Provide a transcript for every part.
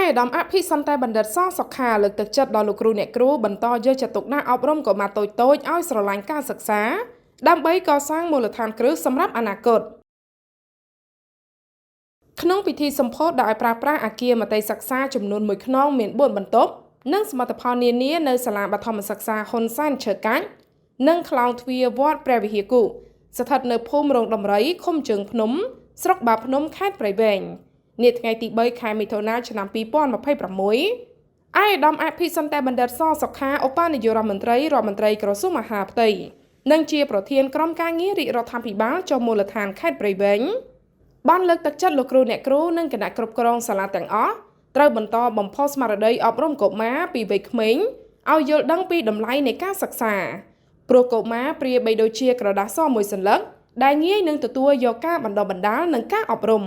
អាយដាមអភិសន្តែបណ្ឌិតសសុខាលើកទឹកចិត្តដល់លោកគ្រូអ្នកគ្រូបន្តយកចិត្តទុកដាក់អប់រំកុមារតូចៗឲ្យស្រឡាញ់ការសិក្សាដើម្បីកសាងមូលដ្ឋានគ្រឹះសម្រាប់អនាគតក្នុងពិធីសម្ពោធដោយប្រើប្រាស់អគារមត្តេយសិក្សាចំនួន1ខ្នងមាន4បន្ទប់និងសមិទ្ធផលនានានៅសាលាបឋមសិក្សាហ៊ុនសែនឈើកាច់និងខ្លោងទ្វារវត្តព្រះវិហារគូស្ថិតនៅភូមិរងដំរីឃុំជើងភ្នំស្រុកបាភ្នំខេត្តព្រៃវែងនាថ្ងៃទី3ខែមិថុនាឆ្នាំ2026អាយដាមអភិសន្តែបណ្ឌិតសសុខាឧបនាយករដ្ឋមន្ត្រីក្រសួងមហាផ្ទៃនិងជាប្រធានក្រុមការងាររាជរដ្ឋាភិបាលចុះមូលដ្ឋានខេត្តព្រៃវែងបានលើកទឹកចិត្តលោកគ្រូអ្នកគ្រូនិងគណៈគ្រប់គ្រងសាលាទាំងអស់ត្រូវបន្តបំផុសស្មារតីអប់រំកុមារពីវ័យក្មេងឲ្យយល់ដឹងពីតម្លៃនៃការសិក្សាព្រោះកុមារប្រៀបបីដូចជាក្រដាសសមួយសន្លឹកដែលងាយនឹងទទួលយកការបណ្ដុះបណ្ដាលនិងការអប់រំ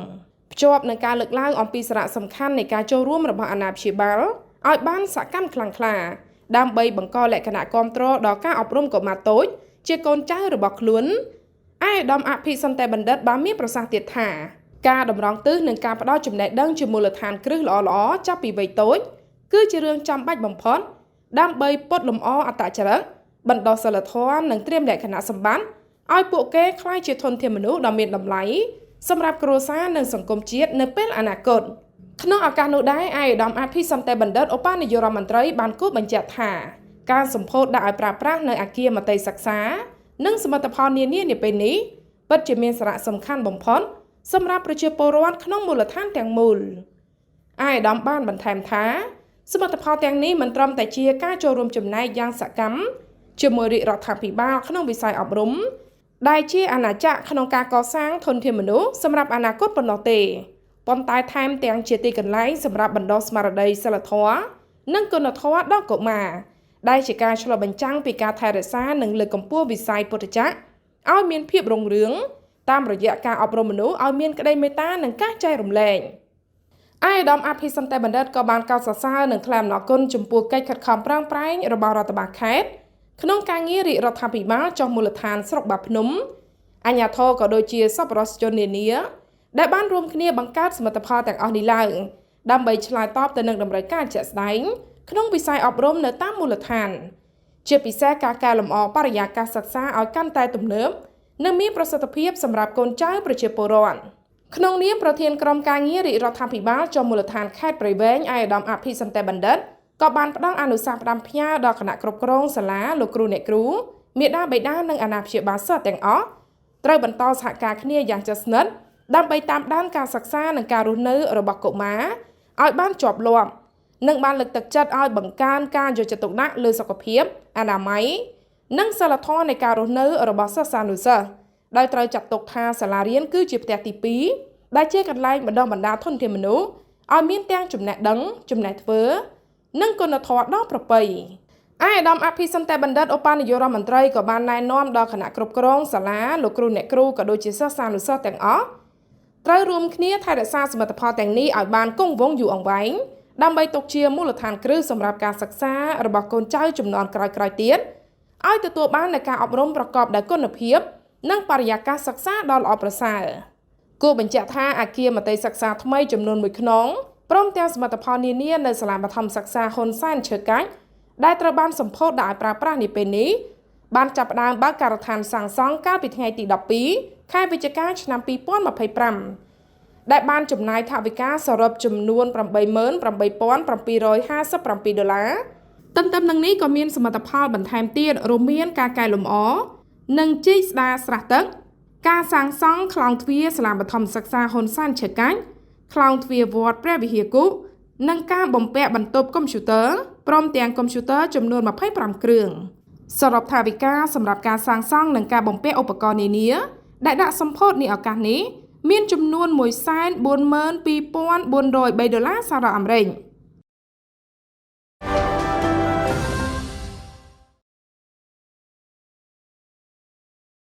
ភ្ជាប់នឹងការលើកឡើងអំពីសារៈសំខាន់នៃការចូលរួមរបស់អាណាព្យាបាលឲ្យបានសកម្មខ្លាំងក្លាដើម្បីបង្កលក្ខណៈគាំទ្រដល់ការអប់រំកុមារតូចជាកូនចៅរបស់ខ្លួនអាយដាមអភិសន្តែបណ្ឌិតបានមានប្រសាសន៍ទៀតថាការតម្រង់ទិសនិងការផ្ដល់ចំណេះដឹងជាមូលដ្ឋានគ្រឹះល្អៗចាប់ពីវ័យតូចគឺជារឿងចាំបាច់បំផុតដើម្បីពត់លម្អអត្តចរិតបណ្ដុះសីលធម៌និងត្រៀមលក្ខណៈសម្បត្តិឲ្យពួកគេក្លាយជាធនធានមនុស្សដ៏មានតម្លៃសម្រាប់គ្រួសារនិងសង្គមជាតិនៅពេលអនាគតក្នុងឱកាសនោះដែរអាយដាមអភិសន្តែបណ្ឌិតឧបនាយករដ្ឋមន្ត្រីបានគូបញ្ជាក់ថាការសម្ពោធដាក់ឲ្យប្រើប្រាស់នៅអគារមត្តេយសិក្សានិងសមិទ្ធផលនានានាពេលនេះពិតជាមានសារៈសំខាន់បំផុតសម្រាប់ប្រជាពលរដ្ឋក្នុងមូលដ្ឋានទាំងមូលអាយដាមបានបន្ថែមថាសមិទ្ធផលទាំងនេះមិនត្រឹមតែជាការចូលរួមចំណែកយ៉ាងសកម្មជាមួយរាជរដ្ឋាភិបាលក្នុងវិស័យអប់រំដែលជាអាណាចក្រក្នុងការកសាងធនធានមនុស្សសម្រាប់អនាគតប៉ុណ្ណោះទេប៉ុន្តែថែមទាំងជាទីកន្លែងសម្រាប់បណ្ដុះស្មារតីសីលធម៌និងគុណធម៌ដល់កុមារដែលជាការឆ្លុះបញ្ចាំងពីការថែរក្សានិងលើកកម្ពស់វិស័យពុទ្ធចក្រឲ្យមានភាពរុងរឿងតាមរយៈការអប់រំមនុស្សឲ្យមានក្តីមេត្តានិងការចែករំលែកអាយដាមអភិសន្តែបណ្ឌិតក៏បានកោតសរសើរនិងថ្លែងអំណរគុណចំពោះកិច្ចខិតខំប្រឹងប្រែងរបស់រដ្ឋបាលខេត្តក្នុងការងាររាជរដ្ឋាភិបាលចុះមូលដ្ឋានស្រុកបាភ្នំអាជ្ញាធរក៏ដូចជាសប្បុរសជននានាដែលបានរួមគ្នាបង្កើតសមិទ្ធផលទាំងអស់នេះឡើងដើម្បីឆ្លើយតបទៅនឹងតម្រូវការជាក់ស្ដែងក្នុងវិស័យអប់រំនៅតាមមូលដ្ឋានជាពិសេសការកែលម្អបរិយាកាសសិក្សាឲ្យកាន់តែទំនើបនិងមានប្រសិទ្ធភាពសម្រាប់កូនចៅប្រជាពលរដ្ឋក្នុងនាមប្រធានក្រុមការងាររាជរដ្ឋាភិបាលចុះមូលដ្ឋានខេត្តព្រៃវែងអាយដាមអភិសន្តែបណ្ឌិតក៏បានផ្ដល់អនុសាសន៍ផ្ដាំផ្ញើដល់គណៈគ្រប់គ្រងសាលាលោកគ្រូអ្នកគ្រូមាតាបិតានិងអាណាព្យាបាលសិស្សទាំងអស់ត្រូវបន្តសហការគ្នាយ៉ាងជិតស្និទ្ធដើម្បីតាមដានការសិក្សានិងការរស់នៅរបស់កុមារឲ្យបានជាប់លាប់និងបានលើកទឹកចិត្តឲ្យបង្កើនការយកចិត្តទុកដាក់លើសុខភាពអនាម័យនិងសីលធម៌នៃការរស់នៅរបស់សិស្សានុសិស្សដោយត្រូវចាត់ទុកថាសាលារៀនគឺជាផ្ទះទី2ដែលជាកន្លែងបណ្ដុះបណ្ដាលធនធានមនុស្សឲ្យមានទាំងចំណេះដឹងចំណេះធ្វើនិងគុណធម៌ដ៏ប្រពៃអាយដាមអភិសន្តែបណ្ឌិតឧបនាយករដ្ឋមន្ត្រីក៏បានណែនាំដល់គណៈគ្រប់គ្រងសាលាលោកគ្រូអ្នកគ្រូក៏ដូចជាសិស្សានុសិស្សទាំងអស់ត្រូវរួមគ្នាថែរក្សាសមិទ្ធផលទាំងនេះឲ្យបានគង់វង្សយូរអង្វែងដើម្បីទុកជាមូលដ្ឋានគ្រឹះសម្រាប់ការសិក្សារបស់កូនចៅជំនាន់ក្រោយៗទៀតឲ្យទទួលបាននូវការអប់រំប្រកបដោយគុណភាពនិងបរិយាកាសសិក្សាដ៏ល្អប្រសើរគួរបញ្ជាក់ថាអគារមត្តេយសិក្សាថ្មីចំនួន1ខ្នងព្រមទាំងសមិទ្ធផលនានានៅសាលាបឋមសិក្សាហ៊ុនសែនឈើកាច់ដែលត្រូវបានសម្ពោធដាក់ឲ្យប្រើប្រាស់នាពេលនេះបានចាប់ផ្ដើមបើកការដ្ឋានសាងសង់កាលពីថ្ងៃទី12ខែវិច្ឆិកាឆ្នាំ2025ដែលបានចំណាយថវិកាសរុបចំនួន$88,757 ទន្ទឹមនឹងនេះក៏មានសមិទ្ធផលបន្ថែមទៀតរួមមានការកែលម្អនិងជីកស្ដារស្រះទឹកការសាងសង់ខ្លោងទ្វារសាលាបឋមសិក្សាហ៊ុនសែនឈើកាច់ខ្លោងទ្វារវត្តព្រះវិហារគូនិងការបំពាក់បន្ទប់កុំព្យូទ័រព្រមទាំងកុំព្យូទ័រចំនួន25គ្រឿងសរុបថវិកាសម្រាប់ការសាងសង់និងការបំពាក់ឧបករណ៍នានាដែលដាក់សម្ពោធនាឱកាសនេះមានចំនួន$142,403 សហរដ្ឋអាមេរិក